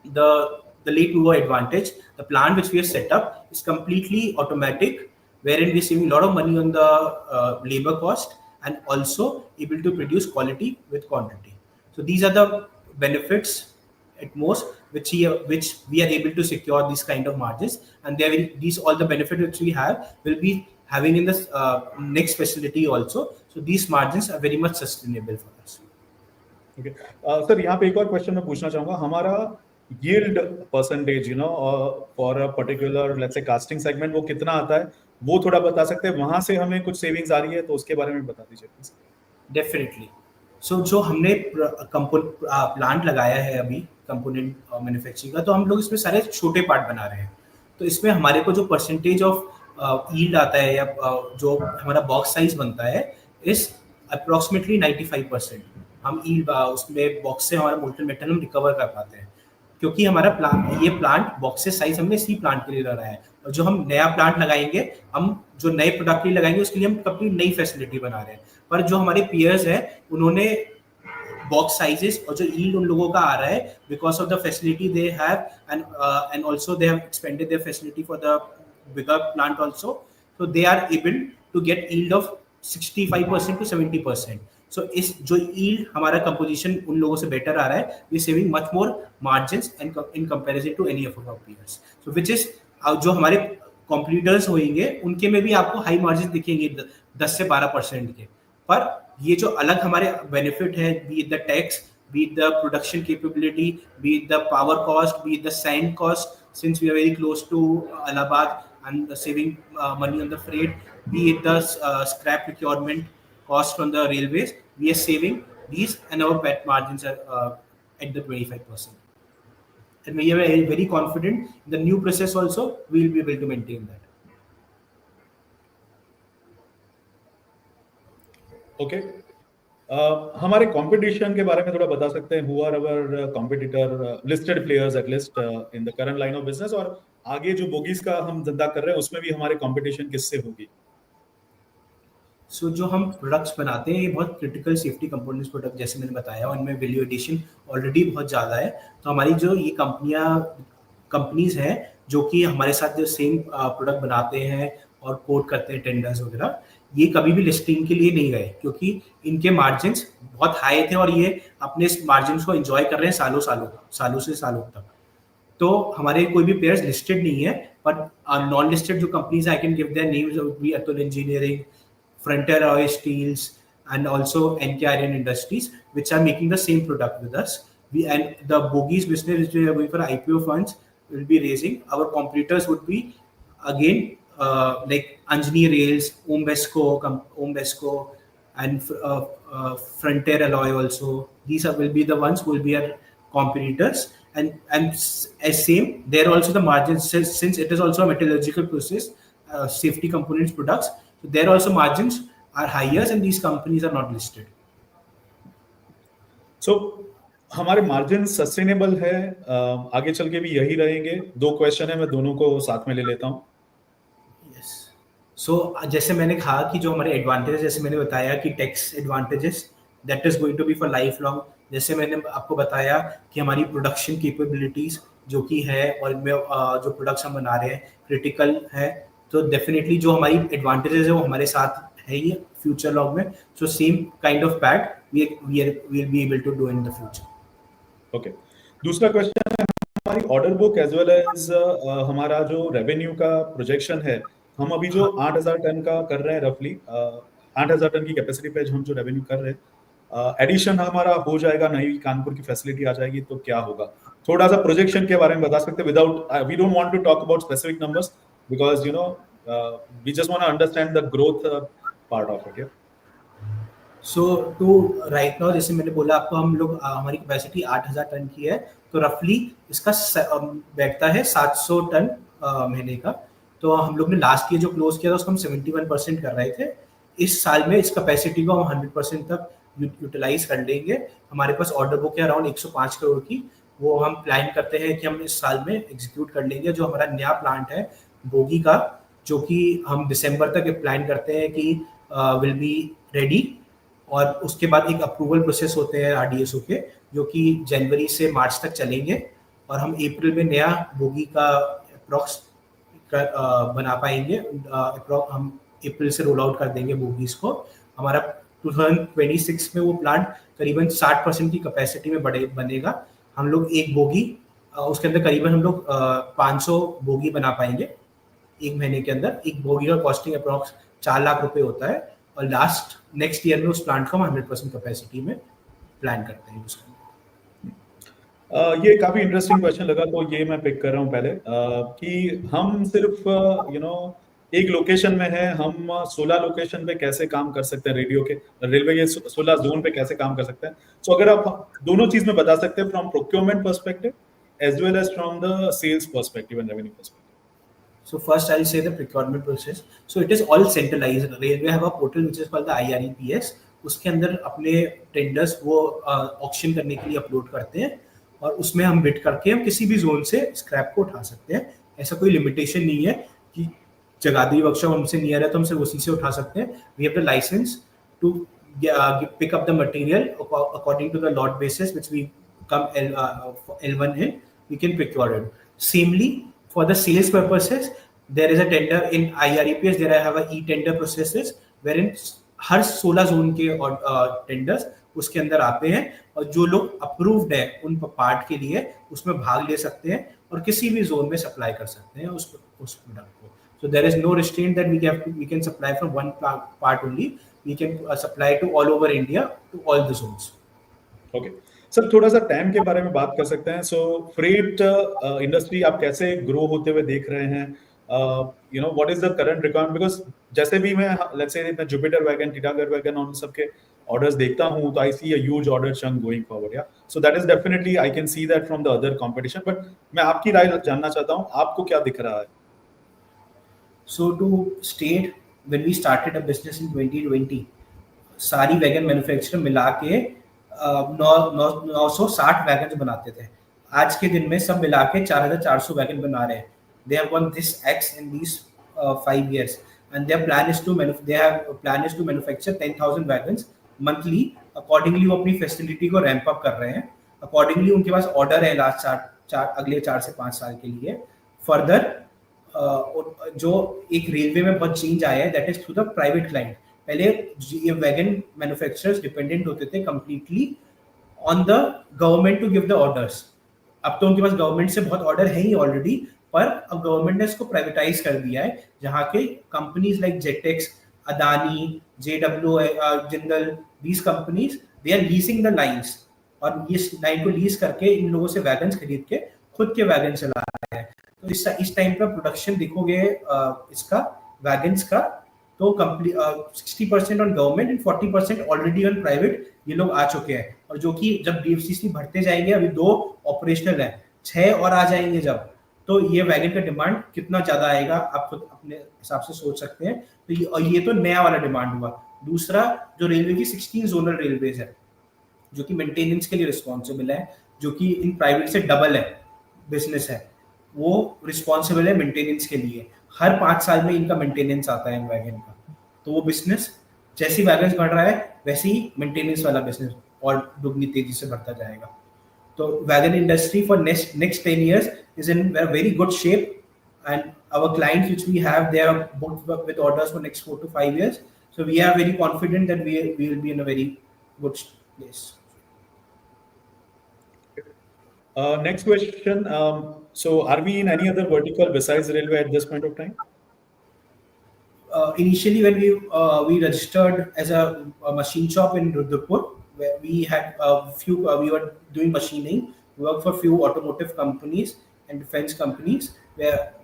the late mover advantage, the plant which we have set up is completely automatic, wherein we're saving a lot of money on the labor cost and also able to produce quality with quantity. So these are the benefits at most which we are able to secure these kind of margins, and these all the benefits which we have will be having in this next facility also. So these margins are very much sustainable for us. Okay sir, यहाँ पे एक और question मैं पूछना चाहूंगा। हमारा yield percentage for a particular let's say casting segment वो कितना आता है, वो थोड़ा बता सकते हैं? वहां से हमें कुछ सेविंग्स आ रही है तो उसके बारे में बता दीजिए प्लीज। डेफिनेटली। सो जो हमने प्लांट लगाया है अभी कंपोनेंट मैन्युफैक्चरिंग का, तो हम लोग इसमें सारे छोटे पार्ट बना रहे हैं। तो इसमें हमारे को जो परसेंटेज ऑफ यील्ड आता है या जो हमारा बॉक्स साइज बनता है इस अप्रोक्सीमेटली 95%। हम यील्ड उसमें बॉक्स से हमारा मोल्टन मेटल हम रिकवर कर पाते हैं, क्योंकि हमारा प्लांट बॉक्सेस साइज हमने इसी प्लांट के लिए लगाया है। और जो हम नया प्लांट लगाएंगे, हम जो नए प्रोडक्ट के लिए लगाएंगे उसके लिए हम कंप्लीट नई फैसिलिटी बना रहे हैं। पर जो हमारे पीयर्स हैं उन्होंने बॉक्स साइजेस और जो यील्ड उन लोगों का आ रहा है because of the facility they have and also they have expanded their facility for the bigger plant also, so they are able to get yield of 65% to 70%. So इस जो yield हमारा composition उन लोगों से better आ रहा है, we are saving much more margins and in comparison to any of our peers. So which is जो हमारे competitors होंगे उनके में भी आपको high margins दिखेंगे 10 से 12% के। पर ये जो अलग हमारे benefit है, be it the tax, be it the production capability, be it the power cost, be it the sand cost, since we are very close to Allahabad and saving money on the freight, be it the scrap procurement cost from the railways, we are saving these and our PAT margins are at the 25%. And we are very confident in the new process also, we will be able to maintain that. Okay हमारे competition के बारे में थोड़ा बता सकते हैं? Who are our competitor, listed players at least in the current line of business, और आगे जो बोगीज का हम धंधा कर रहे हैं उसमें भी हमारे कंपटीशन किससे होगी? सो जो हम प्रोडक्ट्स बनाते हैं ये बहुत क्रिटिकल सेफ्टी कंपोनेंट्स प्रोडक्ट जैसे मैंने बताया, और इनमें वैल्यू एडिशन ऑलरेडी बहुत ज़्यादा है। तो हमारी जो ये कंपनीज हैं जो कि हमारे साथ जो सेम प्रोडक्ट बनाते हैं और कोट करते हैं टेंडर्स वगैरह, ये कभी भी लिस्टिंग के लिए नहीं गए, क्योंकि इनके मार्जिन्स बहुत हाई थे और ये अपने इस मार्जिन्स को एंजॉय कर रहे हैं सालों से सालों तक। तो हमारे कोई भी पेयर्स लिस्टेड नहीं है, बट नॉन लिस्टेड जो companies I can give their names, be Atul engineering, Frontier Alloy Steels, and also NK Iron Industries, which are making the same product with us. And the bogies business which we are going for IPO funds will be raising. Our competitors would be again like Anjani Rails, Ombesco, and Frontier Alloy also. These will be the ones who will be our competitors. And as same, there also the margins, since it is also a metallurgical process, safety components products. So there also margins are higher and these companies are not listed. So हमारे margin sustainable है, आगे चल के भी यही रहेंगे? दो question है, मैं दोनों को साथ में ले लेता हूँ। Yes. So जैसे मैंने कहा कि जो हमारे एडवांटेजेस, जैसे मैंने बताया कि tax advantages that is going to be for life long. जैसे मैंने आपको बताया कि हमारी प्रोडक्शन कैपेबिलिटीज जो कि है और इनमें जो प्रोडक्ट्स हम बना रहे हैं क्रिटिकल है, तो डेफिनेटली जो हमारी एडवांटेजेस है वो हमारे साथ है ही फ्यूचर लॉन्ग में। So same kind of pat we will be able to do in the future. Okay, दूसरा क्वेश्चन है हमारी order book as well as हमारा जो रेवेन्यू का प्रोजेक्शन है। हम अभी जो 8,000 टन का कर रहे हैं, रफली 8,000 टन की कैपेसिटी पे हम जो रेवेन्यू कर रहे हैं, एडिशन हमारा हो जाएगा, नई कानपुर की फैसिलिटी आ जाएगी तो क्या होगा? थोड़ा सा प्रोजेक्शन के बारे में बता सकते हैं without, we don't want to talk about specific numbers because we just want to understand the growth part of it. So to right now, जैसे मैंने बोला आपको, हम लोग हमारी कैपेसिटी 8,000 टन की है, तो रफली इसका बैठता है 700 टन महीने का। तो हम लोग ने लास्ट ईयर जो क्लोज किया था उसको हम 71% कर रहे थे। इस साल में इस कैपेसिटी को हम 100% तक यूटिलाइज कर लेंगे। हमारे पास ऑर्डर बुक है अराउंड 105 करोड़ की, वो हम प्लान करते हैं कि हम इस साल में एग्जीक्यूट कर लेंगे। जो हमारा नया प्लांट है बोगी का, जो कि हम दिसंबर तक प्लान करते हैं कि विल बी रेडी, और उसके बाद एक अप्रूवल प्रोसेस होते हैं RDSO के, जो कि जनवरी से मार्च तक चलेंगे, और हम अप्रैल में नया बोगी का अप्रॉक्स बना पाएंगे। हम अप्रैल से रोल आउट कर देंगे बोगीज को। हमारा 2026 में वो प्लांट करीबन 60% की कैपेसिटी में बनेगा। हम लोग एक बोगी उसके अंदर करीबन हम लोग 500 बोगी बना पाएंगे एक महीने के अंदर। एक बोगी का कॉस्टिंग अप्रॉक्स 4 लाख रुपए होता है, और नेक्स्ट ईयर में उस प्लांट को हम 100% कैपेसिटी में प्लान करते हैं यूज करना। ये काफी इंटरेस्टिंग क्वेश्चन लगा, तो ये मैं पिक कर रहा हूँ पहले कि हम सिर्फ एक लोकेशन में है, हम 16 लोकेशन पे कैसे काम कर सकते हैं, रेडियो के रेलवे के 16 जोन पे कैसे काम कर सकते हैं। सो अगर आप दोनों चीज में बता सकते हैं, from procurement perspective as well as from the sales perspective and revenue perspective. So first I'll say the procurement process. So it is all centralized. Railway have a portal which is called the IREPS. उसके अंदर अपने tenders वो auction करने के लिए upload करते हैं और उसमें हम बिड करके हम किसी भी जोन से स्क्रैप को उठा सकते हैं। ऐसा कोई लिमिटेशन नहीं है कि जगाधरी वर्कशॉप हमसे नियर है तो हम सिर्फ उसी से उठा सकते हैं। We have the licence to pick up the material according to the lot basis which we come L1 in, we can procure it. Samely, for the sales purposes, there is a tender in IREPS. There I have a e-tender processes wherein her 16 zone के tenders उसके अंदर आते हैं और जो लोग approved है उन पार्ट के लिए उसमें भाग ले सकते हैं और किसी भी जोन में सप्लाई कर सकते हैं उस प्रोडक्ट को. So there is no restraint that we can supply from one part only. We can supply to all over India to all the zones. Okay. Sir थोड़ा सा टाइम के बारे में बात कर सकते हैं. सो फ्रेट इंडस्ट्री आप कैसे ग्रो होते हुए देख रहे हैं? What is the current requirement? Because जैसे भी मैं लेट्स से मैं जुपिटर वैगन, टिटागर वैगन और सबके ऑर्डर्स देखता हूं तो I see a huge order chunk going forward. Yeah so that is definitely I can see that from the other competition. But मैं आपकी राय जानना चाहता हूं, आपको क्या दिख रहा है? So to state, when we started a business in 2020, सारी वैगन मैन्युफैक्चरर मिला के 960 वैगन बनाते थे. आज के दिन में सब मिला के 4400 वैगन बना रहे हैं. They have won this X in these 5 years, and their plan is to manufacture 10,000 wagons monthly. Accordingly, वो अपनी फैसिलिटी को रैंप अप कर रहे हैं. Accordingly, उनके पास ऑर्डर है लास्ट अगले 4 से 5 साल के लिए. फर्दर जो एक रेलवे में बहुत चेंज आया है, that is through the private client. पहले ये वैगन मैन्युफैक्चरर्स डिपेंडेंट होते थे completely on the government to give the orders. अब तो उनके पास गवर्नमेंट से बहुत ऑर्डर है ही ऑलरेडी, पर अब गवर्नमेंट ने इसको प्राइवेटाइज कर दिया है, जहाँ के कंपनीज लाइक जेटेक्स, Adani, JW, Jindal, these companies they are leasing the lines और ये लाइन को लीज करके इन लोगों से वैगन खरीद के खुद के वैगन चला रहे हैं. तो इस टाइम पर प्रोडक्शन देखोगे इसका वैगन्स का तो complete 60% on government and 40% already on private ये लोग आ चुके हैं. और जो कि जब डीएफसीसी भरते जाएंगे, अभी 2 ऑपरेशनल हैं, 6 और आ जाएंगे जब, तो ये वैगन का डिमांड कितना ज्यादा आएगा आप खुद अपने हिसाब से सोच सकते हैं. तो ये तो नया वाला डिमांड हुआ. दूसरा, जो रेलवे की 16 जोनल रेलवेज है जो कि मेंटेनेंस के लिए रिस्पॉन्सिबल है, जो कि इन प्राइवेट से डबल है बिजनेस है, वो रिस्पॉन्सिबल है मेंटेनेंस के लिए. हर 5 साल में इनका मेंटेनेंस आता है इन वैगन का. तो वो बिजनेस जैसे ही वैगन बढ़ रहा है वैसे ही मेंटेनेंस वाला बिजनेस और दुगनी तेजी से बढ़ता जाएगा. तो wagon industry for next 10 years is in a very good shape, and our clients which we have, they are booked with orders for next 4 to 5 years. So we are very confident that we will be in a very good place. Next question. So are we in any other vertical besides railway at this point of time? Initially, when we registered as a machine shop in Rudrapur, where we had a few, we were doing machining, we worked for few automotive companies and defense companies.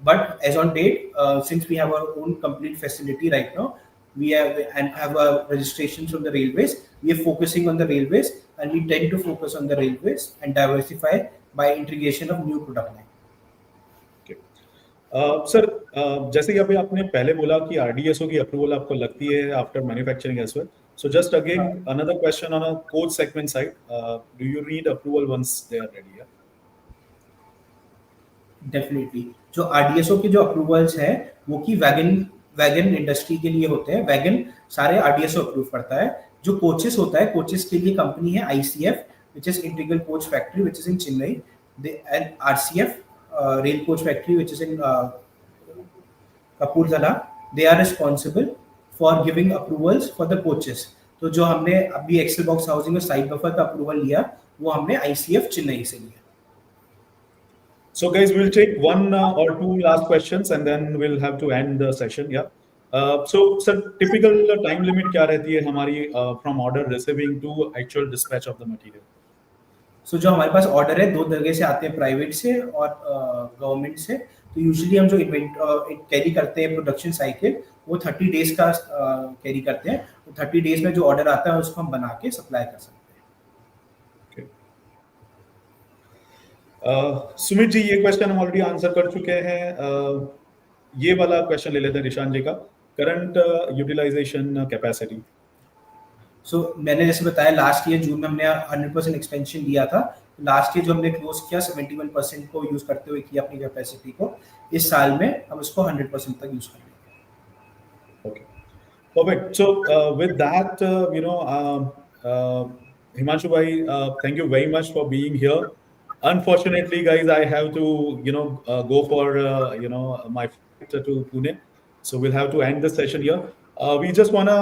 But as on date, since we have our own complete facility right now, we have a registration from the railways. We are focusing on the railways, and we tend to focus on the railways and diversify by integration of new product line. Sir जैसे कि अभी आपने पहले बोला कि RDSO की approval आपको लगती है after manufacturing as well. So just again another question on a coach segment side, do you need approval once they are ready? Definitely जो आरडीएसओ के जो अप्रूवल्स है वो की वैगन इंडस्ट्री के लिए होते हैं. वैगन सारे आरडीएसओ अप्रूव करता है. जो कोचेस होता है, कोचेस के लिए कंपनी है ICF, which is Integral Coach Factory, which is in Chennai, and RCF, Rail Coach Factory, which is in Kapurthala. They are responsible for giving approvals for the coaches. तो जो हमने अभी Excel box housing में side buffer का approval लिया वो हमने ICF Chennai से लिया. So guys, we'll take one or two last questions and then we'll have to end the session. Yeah. So, sir, typical time limit क्या रहती है हमारी from order receiving to actual dispatch of the material? सो जो हमारे पास order है दो जगह से आते हैं, प्राइवेट से और गवर्नमेंट से। तो यूजुअली हम जो इन्वेंट कैरी करते हैं प्रोडक्शन साइकिल, वो 30 डेज का कैरी करते हैं। तो 30 डेज में जो ऑर्डर आता है उसको हम बना के सप्लाई कर सकते हैं। Okay. सुमित जी, ये क्वेश्चन हम ऑलरेडी आंसर कर चुके हैं। ये वाला क्वेश्चन ले लेते हैं निशान जी का, करंट यूटिलाइजेशन कैपेसिटी। सो मैंने जैसे बताया लास्ट ईयर जून में हमने 100% एक्सपेंशन लिया था। लास्ट ईयर जो हमने क्लोज किया 71% को यूज करते हुए किया अपनी कैपेसिटी को। इस साल में हम इसको 100% तक यूज करेंगे। Okay. Perfect. So, with that, Himanshu bhai, thank you very much for being here. Unfortunately, guys, I have to, go for, my flight to Pune. So we'll have to end the session here. We just wanna,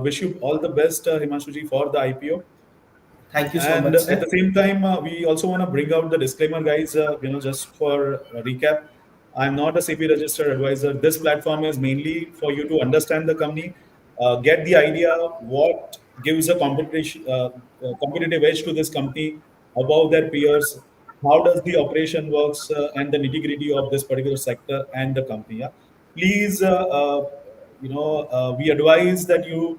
wish you all the best, Himanshu ji, for the IPO. Thank you so And much at sir. the same time, we also want to bring out the disclaimer, guys. Just for a recap, I'm not a CP registered advisor. This platform is mainly for you to understand the company, get the idea what gives a competitive edge to this company above their peers. How does the operation works and the nitty gritty of this particular sector and the company? Yeah? Please, we advise that you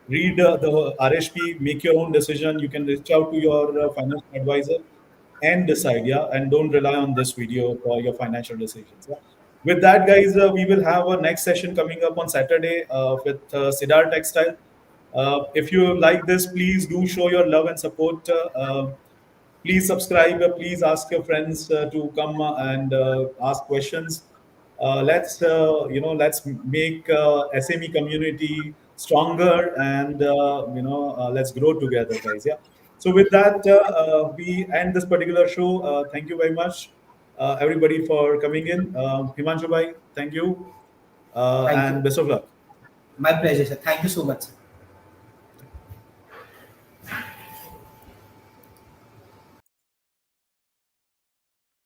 read the RHP, make your own decision. You can reach out to your financial advisor and decide, yeah, and don't rely on this video for your financial decisions. Yeah. With that, guys, we will have a next session coming up on Saturday with Siddhar Textile. If you like this, please do show your love and support. Please subscribe. Please ask your friends to come and ask questions. Let's make SME community stronger, and let's grow together, guys. Yeah. So with that, we end this particular show. Thank you very much, everybody, for coming in. Himanshu bhai, thank you, thank you. and best of luck. My pleasure sir, thank you so much sir.